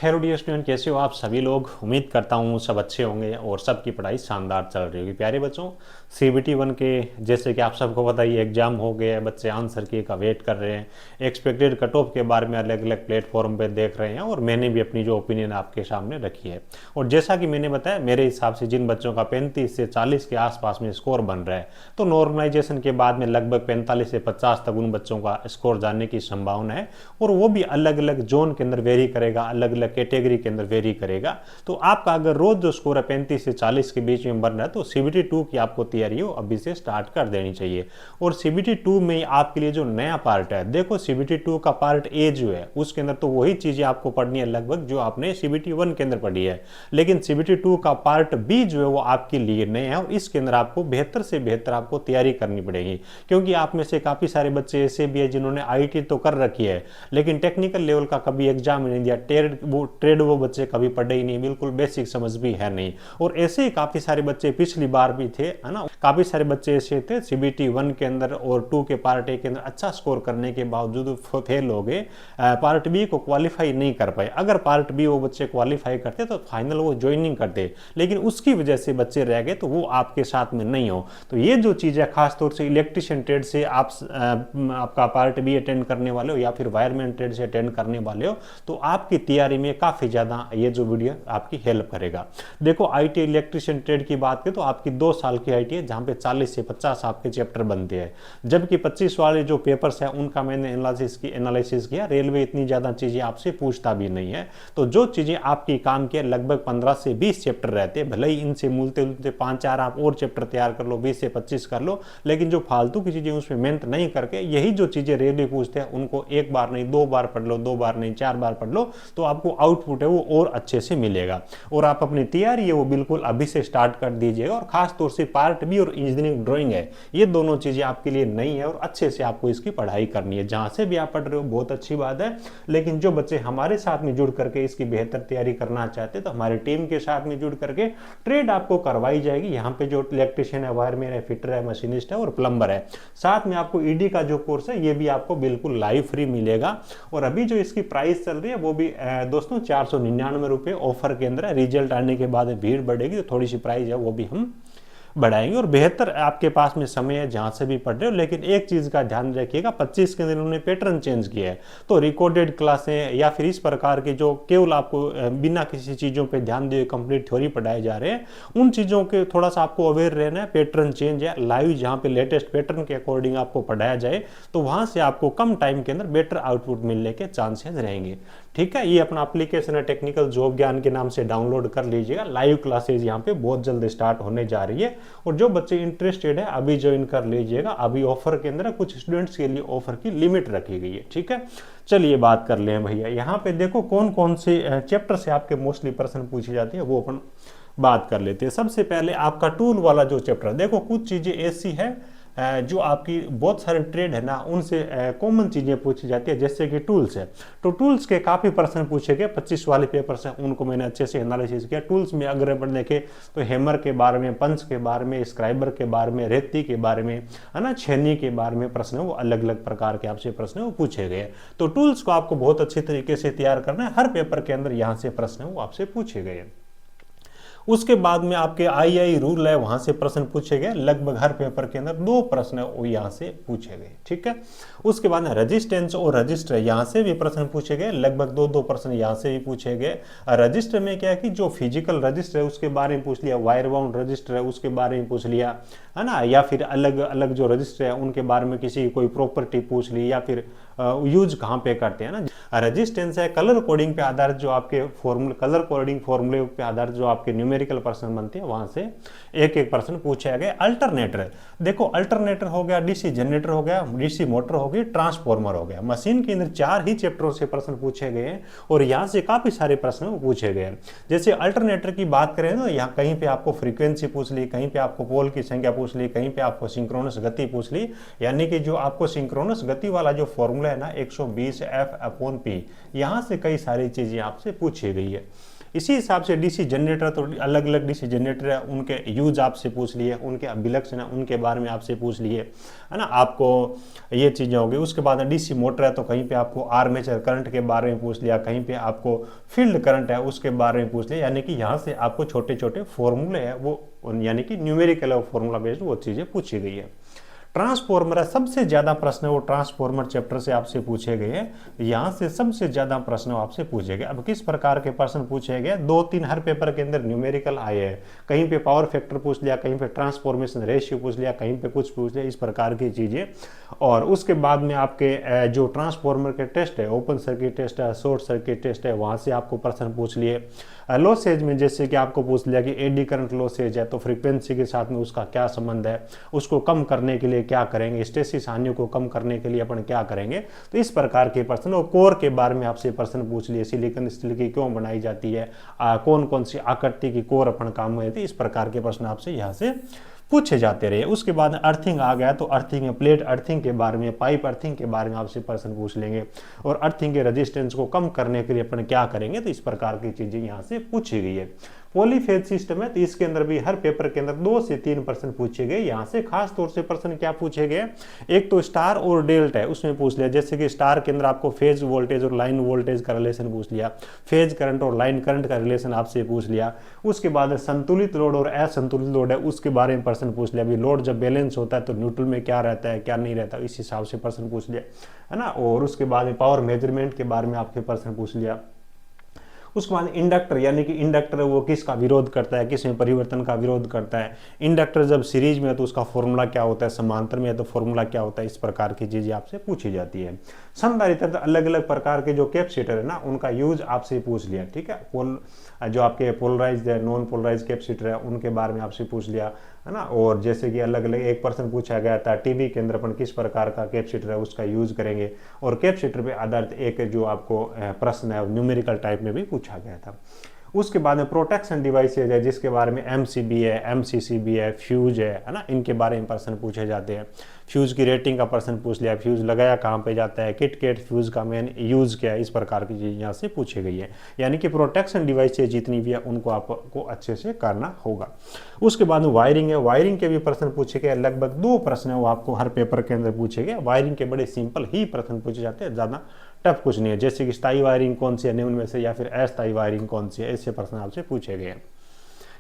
Hello dear student, कैसे हो आप सभी लोग। उम्मीद करता हूँ सब अच्छे होंगे और सबकी पढ़ाई शानदार चल रही होगी। प्यारे बच्चों, CBT 1 के जैसे कि आप सबको पता ही एग्जाम हो गए, बच्चे आंसर की का वेट कर रहे हैं, एक्सपेक्टेड कट ऑफ के बारे में अलग अलग प्लेटफॉर्म पे देख रहे हैं और मैंने भी अपनी जो ओपिनियन आपके सामने रखी है। और जैसा कि मैंने बताया, मेरे हिसाब से जिन बच्चों का 35 से 40 के आसपास में स्कोर बन रहा है, तो नॉर्मलाइजेशन के बाद में लगभग 45 से 50 तक उन बच्चों का स्कोर जाने की संभावना है। और वो भी अलग अलग जोन के अंदर वेरी करेगा, अलग अलग कैटेगरी के अंदर वेरी करेगा। तो आपका अगर रोज जो स्कोर है 35 से 40 के बीच में बन रहा है, तो CBT 2 की आपको तैयारी हो अभी से स्टार्ट कर देनी चाहिए। और CBT 2 में आपके लिए जो नया पार्ट है, देखो CBT 2 का पार्ट ए जो है उसके अंदर तो वही चीजें आपको पढ़नी है लगभग जो आपने CBT 1 के अंदर पढ़ी है, लेकिन CBT 2 का पार्ट बी जो है वो आपके लिए नया है और इसके अंदर आपको बेहतर से बेहतर आपको तैयारी करनी पड़ेगी। क्योंकि आप में से काफी सारे बच्चे ऐसे भी है जिन्होंने IT तो कर रखी है लेकिन टेक्निकल लेवल का कभी एग्जाम नहीं दिया, ट्रेड वो बच्चे कभी पढ़े ही नहीं, बिल्कुल बेसिक समझ भी है नहीं। और ऐसे ही काफी सारे बच्चे पिछली बार भी थे, है ना। काफी सारे बच्चे ऐसे थे CBT 1 के अंदर और 2 के पार्ट ए के अंदर अच्छा स्कोर करने के बावजूद फेल हो गए, पार्ट बी को क्वालिफाई नहीं कर पाए। अगर पार्ट बी वो बच्चे क्वालिफाई करते तो फाइनल वो ज्वाइनिंग करते, लेकिन उसकी वजह से बच्चे रह गए, तो वो आपके साथ में नहीं हो। तो ये जो चीज है, खासतौर से इलेक्ट्रिशियन ट्रेड से आपका पार्ट बी अटेंड करने वाले हो या फिर वायरमैन ट्रेड से अटेंड करने वाले हो, तो आपकी तैयारी में काफी ज्यादा ये जो वीडियो आपकी हेल्प करेगा। देखो IT इलेक्ट्रिशियन ट्रेड की बात करें तो आपकी 2 साल की IT है जहां पे 40 से 50 आपके चैप्टर बनते हैं, जबकि 25 वाले जो पेपर्स है उनका मैंने एनालिसिस किया। रेलवे इतनी ज्यादा चीजें आपसे पूछता भी नहीं है, तो जो चीजें आपकी काम की लगभग 15 से 20 चैप्टर रहते हैं, भले ही इनसे मिलते जुलते 5-4 आप और चैप्टर तैयार कर लो, 20 से 25 कर लो, लेकिन जो फालतू की चीजें उसमें मेहनत नहीं करके यही जो चीजें रेलवे पूछते हैं उनको एक बार नहीं 2 बार पढ़ लो, 2 बार नहीं 4 बार पढ़ लो, तो आपको आउटपुट है वो और अच्छे से मिलेगा। और आप अपनी तैयारी है वो बिल्कुल अभी से स्टार्ट कर दीजिएगा। और खास तौर से पार्ट बी और इंजीनियरिंग ड्राइंग है, ये दोनों चीजें आपके लिए नई है और अच्छे से आपको इसकी पढ़ाई करनी है। जहां से भी आप पढ़ रहे हो बहुत अच्छी बात है, लेकिन जो बच्चे हमारे साथ में जुड़ करके इसकी बेहतर तैयारी करना चाहते हैं तो हमारे टीम के साथ में जुड़ करके ट्रेड आपको करवाई जाएगी। यहाँ पे जो इलेक्ट्रिशियन है, वायरमैन है, फिटर है, मशीनिस्ट है और प्लम्बर है, साथ में आपको ED का जो कोर्स है ये भी आपको बिल्कुल लाइव फ्री मिलेगा। और अभी जो इसकी प्राइस चल रही है वो भी दोस्तों 499 रुपये ऑफर के अंदर है। रिजल्ट आने के बाद भीड़ बढ़ेगी तो थोड़ी सी प्राइस है वो भी हम बढ़ाएंगे। और बेहतर आपके पास में समय है जहां से भी पढ़ रहे हो, लेकिन एक चीज का ध्यान रखिएगा, 25 के अंदर उन्होंने पैटर्न चेंज किया है, तो रिकॉर्डेड क्लासें या फिर इस प्रकार के जो केवल आपको बिना किसी चीजों पे ध्यान दिए कंप्लीट थ्योरी पढ़ाए जा रहे हैं, उन चीजों के थोड़ा सा आपको अवेयर रहना है। पैटर्न चेंज है लाइव, जहां पे लेटेस्ट पैटर्न के अकॉर्डिंग आपको पढ़ाया जाए तो वहां से आपको कम टाइम के अंदर बेटर आउटपुट मिलने के चांसेस रहेंगे। ठीक है, ये अपना एप्लीकेशन है टेक्निकल जॉब ज्ञान के नाम से डाउनलोड कर लीजिएगा। लाइव क्लासेज यहाँ पे बहुत जल्द स्टार्ट होने जा रही है और जो बच्चे इंटरेस्टेड है अभी ज्वाइन कर लीजिएगा। अभी ऑफर के अंदर कुछ स्टूडेंट्स के लिए ऑफर की लिमिट रखी गई है। ठीक है, चलिए बात कर ले भैया। यहाँ पे देखो कौन कौन से चैप्टर से आपके मोस्टली प्रश्न पूछे जाते हैं वो अपन बात कर लेते हैं। सबसे पहले आपका टूल वाला जो चैप्टर, देखो कुछ चीजें ऐसी है जो आपकी बहुत सारे ट्रेड है ना उनसे कॉमन चीजें पूछी जाती है, जैसे कि टूल्स है, तो टूल्स के काफी प्रश्न पूछे गए। 25 वाले पेपर्स हैं उनको मैंने अच्छे से एनालिसिस किया। टूल्स में अगर अपन देखें तो हैमर के बारे में, पंच के बारे में, स्क्राइबर के बारे में, रेती के बारे में, है ना, छेनी के बारे में प्रश्न है वो अलग अलग प्रकार के आपसे प्रश्न है वो पूछे गए। तो टूल्स को आपको बहुत अच्छे तरीके से तैयार करना है, हर पेपर के अंदर यहाँ से प्रश्न है वो आपसे पूछे गए। उसके बाद में आपके II रूल है, वहां से प्रश्न पूछे गए, लगभग हर पेपर के अंदर 2 प्रश्न वो यहाँ से पूछे गए। ठीक है, उसके बाद रेजिस्टेंस और रजिस्टर यहाँ से भी प्रश्न पूछे गए, लगभग 2-2 प्रश्न यहाँ से भी पूछे गए। रजिस्टर में क्या है कि जो फिजिकल रजिस्टर है उसके बारे में पूछ लिया, वायर बाउंड रजिस्टर है उसके बारे में पूछ लिया, है ना, या फिर अलग अलग जो रजिस्टर है उनके बारे में किसी कोई प्रॉपर्टी पूछ ली, या फिर यूज कहाँ पे करते हैं ना। रेजिस्टेंस है कलर कोडिंग पे आधारित जो आपके फॉर्मूले, कलर कोडिंग फॉर्मूले पे आधारित जो आपके न्यूमेरिकल प्रश्न बनते हैं वहां से एक एक प्रश्न पूछा गया। अल्टरनेटर, देखो अल्टरनेटर हो गया, DC जनरेटर हो गया, DC मोटर हो गई, ट्रांसफॉर्मर हो गया। मशीन के अंदर 4 ही चैप्टरों से प्रश्न पूछे गए और यहाँ से काफी सारे प्रश्न पूछे गए। जैसे अल्टरनेटर की बात करें तो यहाँ कहीं पे आपको फ्रीक्वेंसी पूछ ली, कहीं पे आपको पोल की संख्या पूछ ली, कहीं पे आपको सिंक्रोनस गति पूछ ली, यानी कि जो आपको सिंक्रोनस गति वाला जो फॉर्मूला है ना 120 F/P, यहाँ से कई सारी चीजें आपसे पूछी गई है। इसी हिसाब से डीसी जनरेटर तो अलग अलग डीसी जनरेटर है, उनके यूज आपसे पूछ लिए, उनके अभिलक्षण है उनके बारे में आपसे पूछ लिए, है ना, आपको ये चीज़ें होगी। उसके बाद डीसी मोटर है तो कहीं पे आपको आर्मेचर करंट के बारे में पूछ लिया, कहीं पे आपको फील्ड करंट है उसके बारे में पूछ लिया, यानी कि यहाँ से आपको छोटे छोटे फॉर्मूले है वो, यानी कि न्यूमेरिकल और फॉर्मूला बेस्ड वो चीज़ें पूछी गई है। ट्रांसफॉर्मर है, सबसे ज्यादा प्रश्न वो ट्रांसफॉर्मर चैप्टर से आपसे पूछे गए हैं, यहां से सबसे ज्यादा प्रश्न आपसे पूछे गए। अब किस प्रकार के प्रश्न पूछे गए, 2-3 हर पेपर के अंदर न्यूमेरिकल आए हैं, कहीं पे पावर फैक्टर पूछ लिया, कहीं पे ट्रांसफॉर्मेशन रेशियो पूछ लिया, कहीं पे कुछ पूछ लिया, इस प्रकार की चीजें। और उसके बाद में आपके जो ट्रांसफॉर्मर के टेस्ट है, ओपन सर्किट टेस्ट है, शॉर्ट सर्किट टेस्ट है, वहां से आपको प्रश्न पूछ लिए। लॉसेज में जैसे कि आपको पूछ लिया कि एडी करंट लॉसेज है तो फ्रीक्वेंसी के साथ में उसका क्या संबंध है, उसको कम करने के लिए क्या करेंगे, हिस्टैरिसीस हानियों को कम करने के लिए अपन क्या करेंगे, तो इस प्रकार के प्रश्न। और कोर के बारे में आपसे प्रश्न पूछ लिए, सिलिकॉन स्टील की क्यों बनाई जाती है, कौन कौन सी आकृति की कोर अपन काम में थी, इस प्रकार के प्रश्न आपसे यहाँ से पूछे जाते रहे। उसके बाद अर्थिंग आ गया तो अर्थिंग में प्लेट अर्थिंग के बारे में, पाइप अर्थिंग के बारे में आपसे प्रश्न पूछ लेंगे, और अर्थिंग के रेजिस्टेंस को कम करने के लिए अपन क्या करेंगे, तो इस प्रकार की चीजें यहाँ से पूछी गई है। पॉलीफेज सिस्टम है तो इसके अंदर भी हर पेपर के अंदर 2 से 3 प्रश्न पूछे गए। यहाँ से खास तौर से प्रश्न क्या पूछे गए, एक तो स्टार और डेल्टा है उसमें पूछ लिया, जैसे कि स्टार के अंदर आपको फेज वोल्टेज और लाइन वोल्टेज का रिलेशन पूछ लिया, फेज करंट और लाइन करंट का रिलेशन आपसे पूछ लिया। उसके बाद संतुलित लोड और असंतुलित लोड है उसके बारे में प्रश्न पूछ लिया, अभी लोड जब बैलेंस होता है तो न्यूट्रल में क्या रहता है क्या नहीं रहता, इस हिसाब से प्रश्न पूछ लिया, है ना। और उसके बाद पावर मेजरमेंट के बारे में आपके प्रश्न पूछ लिया। उसके बाद इंडक्टर, यानी कि इंडक्टर वो किसका विरोध करता है, किस में परिवर्तन का विरोध करता है, इंडक्टर जब सीरीज में है तो उसका फॉर्मूला क्या होता है, समांतर में है तो फॉर्मूला क्या होता है, इस प्रकार की चीजें आपसे पूछी जाती है। संधारित्र अलग अलग प्रकार के जो कैपेसिटर है ना उनका यूज आपसे पूछ लिया, ठीक है। जो आपके पोलराइज्ड है, नॉन पोलराइज्ड कैपेसिटर है उनके बारे में आपसे पूछ लिया, है ना। और जैसे कि अलग अलग एक प्रश्न पूछा गया था टीवी के अंदर अपन किस प्रकार का कैपेसिटर है उसका यूज करेंगे, और कैपेसिटर पे आधारित एक जो आपको प्रश्न है न्यूमेरिकल टाइप में भी पूछा गया था। उसके बाद में प्रोटेक्शन डिवाइसेज है जिसके बारे में एमसीबी है, एमसीसीबी है, फ्यूज है ना, इनके बारे में प्रश्न पूछे जाते हैं। फ्यूज की रेटिंग का प्रश्न पूछ लिया, फ्यूज लगाया कहाँ पे जाता है, किट केट फ्यूज का मेन यूज क्या है, इस प्रकार की चीज यहाँ से पूछी गई है। यानी कि प्रोटेक्शन डिवाइसेज जितनी भी है उनको आपको अच्छे से करना होगा। उसके बाद वायरिंग है, वायरिंग के भी प्रश्न पूछे गए, लगभग 2 प्रश्न है वो आपको हर पेपर के अंदर पूछे गए। वायरिंग के बड़े सिंपल ही प्रश्न पूछे जाते हैं, ज़्यादा टफ कुछ नहीं है, जैसे कि स्थायी वायरिंग कौन सी है निम्न में से, या फिर अस्थायी वायरिंग कौन सी है, ऐसे प्रश्न आपसे पूछे गए।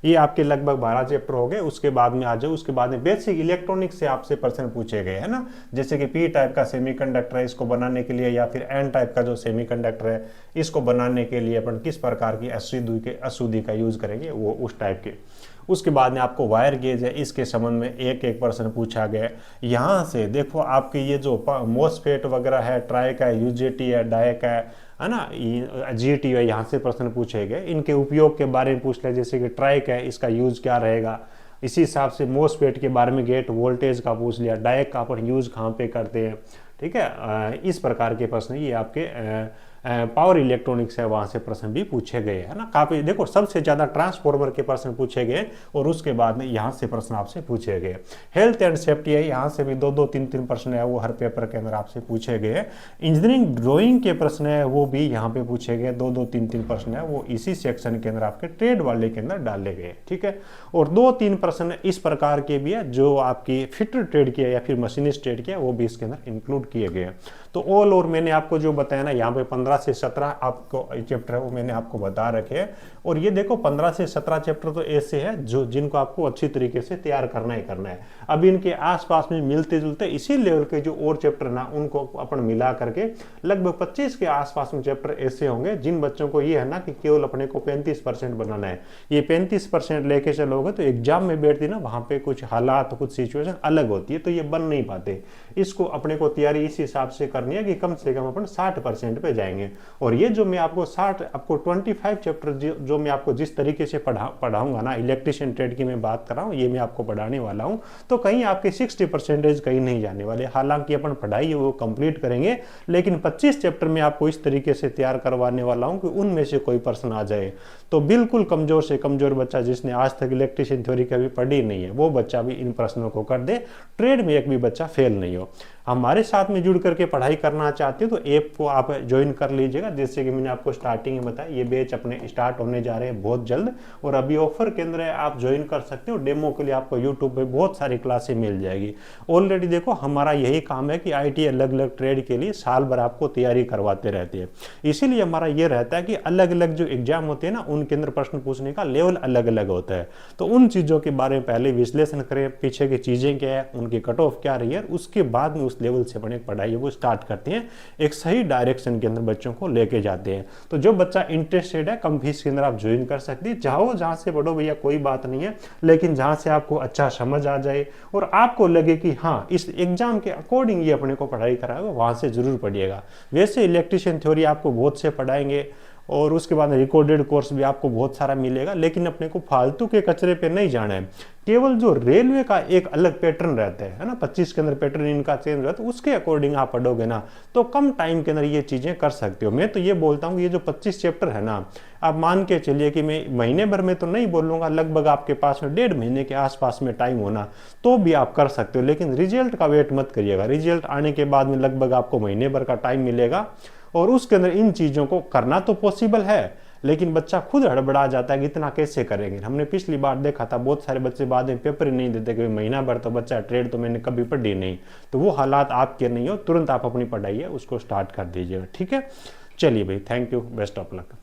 ये आपके लगभग 12 चैप्टर हो गए। उसके बाद में आ जाओ, उसके बाद में बेसिक इलेक्ट्रॉनिक्स से आपसे प्रश्न पूछे गए, है ना। जैसे कि पी टाइप का सेमीकंडक्टर है, इसको बनाने के लिए, या फिर एन टाइप का जो सेमीकंडक्टर है इसको बनाने के लिए अपन किस प्रकार की अशुद्धि का यूज करेंगे, वो उस टाइप के। उसके बाद में आपको वायर गेज है, इसके संबंध में एक एक प्रश्न पूछा गया। यहाँ से देखो आपके ये जो मोसफेट वगैरह है, ट्राइक है, यूजेटी है, डायक है ना, जीटी है, यहाँ से प्रश्न पूछे गए। इनके उपयोग के बारे में पूछ लिया, जैसे कि ट्राइक है इसका यूज क्या रहेगा, इसी हिसाब से मोसफेट के बारे में गेट वोल्टेज का पूछ लिया, डायक का अपन यूज कहाँ पे करते हैं, ठीक है। इस प्रकार के प्रश्न ये आपके पावर इलेक्ट्रॉनिक्स है वहां से प्रश्न भी पूछे गए, है ना। काफी देखो सबसे ज्यादा ट्रांसफॉर्मर के प्रश्न पूछे गए, और उसके बाद में यहाँ से प्रश्न आपसे पूछे गए। हेल्थ एंड सेफ्टी है, यहाँ से भी 2-2, 3-3 प्रश्न है वो हर पेपर के अंदर आपसे पूछे गए। इंजीनियरिंग ड्राइंग के प्रश्न है वो भी यहाँ पे पूछे गए, 2-2, 3-3 प्रश्न है वो इसी सेक्शन के अंदर आपके ट्रेड वाले के अंदर डाले गए, ठीक है। और 2-3 प्रश्न इस प्रकार के भी है जो आपकी फिटर ट्रेड की है या फिर मशीनिस्ट ट्रेड की है, वो भी इसके अंदर इंक्लूड किए गए। तो ऑल और मैंने आपको जो बताया ना, यहाँ पे 15 से 17 आपको चैप्टर है वो मैंने आपको बता रखे हैं। और ये देखो 15 से 17 चैप्टर तो ऐसे हैं जो जिनको आपको अच्छी तरीके से तैयार करना ही करना है। अब इनके आसपास में मिलते जुलते इसी लेवल के जो और चैप्टर ना उनको अपन मिला करके लगभग 25 के आसपास में चैप्टर ऐसे होंगे जिन बच्चों को ये है ना कि केवल अपने को 35% बनाना है। ये 35% लेके चलोगे तो एग्जाम में बैठती ना वहां पे कुछ हालात कुछ सिचुएशन अलग होती है, तो ये बन नहीं पाते। इसको अपने को तैयारी इस हिसाब से करनी है कि कम से कम अपन 60% पे जाएंगे। और ये जो मैं आपको 25 चैप्टर जो मैं आपको जिस तरीके से पढ़ाऊंगा ना, इलेक्ट्रिशियन ट्रेड की मैं बात कर रहा हूँ, ये मैं आपको पढ़ाने वाला हूँ, तो कहीं आपके 60% कहीं नहीं जाने वाले। हालांकि अपन पढ़ाई वो कंप्लीट करेंगे, लेकिन 25 चैप्टर में आपको इस तरीके से तैयार करवाने वाला हूँ कि उनमें से कोई प्रश्न आ जाए तो बिल्कुल कमजोर से कमजोर बच्चा जिसने आज तक इलेक्ट्रिशियन थ्योरी कभी पढ़ी नहीं है वो बच्चा भी इन प्रश्नों को कर दे, ट्रेड में एक भी बच्चा फेल नहीं हो। हमारे साथ में जुड़ करके पढ़ाई करना चाहते हो तो ऐप को आप ज्वाइन कर लीजिएगा। जैसे कि मैंने आपको स्टार्टिंग में बताया, ये बैच अपने स्टार्ट होने जा रहे हैं बहुत जल्द, और अभी ऑफर के अंदर है, आप ज्वाइन कर सकते हो। डेमो के लिए आपको यूट्यूब पे बहुत सारी क्लासें मिल जाएगी। ऑलरेडी देखो हमारा यही काम है कि आईटी अलग अलग ट्रेड के लिए साल भर आपको तैयारी करवाते रहती है। इसीलिए हमारा ये रहता है कि अलग अलग जो एग्जाम होते हैं ना, उनके अंदर प्रश्न पूछने का लेवल अलग अलग होता है। तो उन चीज़ों के बारे में पहले विश्लेषण करें, पीछे की चीज़ें क्या है, उनकी कट ऑफ क्या रही है, उसके बाद में उस लेवल से अपनी पढ़ाई को स्टार्ट करते हैं, एक सही डायरेक्शन के अंदर बच्चों को लेके जाते हैं। तो जो बच्चा इंटरेस्टेड है, कम फीस के अंदर आप ज्वाइन कर सकते हैं। चाहो जहाँ से पढ़ो भैया, कोई बात नहीं है, लेकिन जहाँ से आपको अच्छा समझ आ जाए और आपको लगे कि हाँ इस एग्जाम के अकॉर्डिंग ये अपने को पढ़ाई कराएगा, वहाँ से जरूर पढ़िएगा। वैसे इलेक्ट्रिशियन थ्योरी आपको बहुत से पढ़ाएंगे और उसके बाद रिकॉर्डेड कोर्स भी आपको बहुत सारा मिलेगा, लेकिन अपने को फालतू के कचरे पे नहीं जाना है। केवल जो रेलवे का एक अलग पैटर्न रहता है ना, 25 के अंदर पैटर्न इनका चेंज रहता है, उसके अकॉर्डिंग आप पढ़ोगे ना तो कम टाइम के अंदर ये चीज़ें कर सकते हो। मैं तो ये बोलता हूँ, ये जो 25 चैप्टर है ना, आप मान के चलिए कि मैं महीने भर में तो नहीं बोलूँगा, लगभग आपके पास में 1.5 महीने के आसपास में टाइम होना तो भी आप कर सकते हो। लेकिन रिजल्ट का वेट मत करिएगा, रिजल्ट आने के बाद में लगभग आपको महीने भर का टाइम मिलेगा और उसके अंदर इन चीज़ों को करना तो पॉसिबल है, लेकिन बच्चा खुद हड़बड़ा जाता है कि इतना कैसे करेंगे। हमने पिछली बार देखा था बहुत सारे बच्चे बाद में पेपर ही नहीं देते कि महीना भर तो बच्चा ट्रेड तो मैंने कभी पढ़ी नहीं। तो वो हालात आपके नहीं हो, तुरंत आप अपनी पढ़ाई है उसको स्टार्ट कर दीजिएगा। ठीक है, चलिए भाई, thank you, best of luck.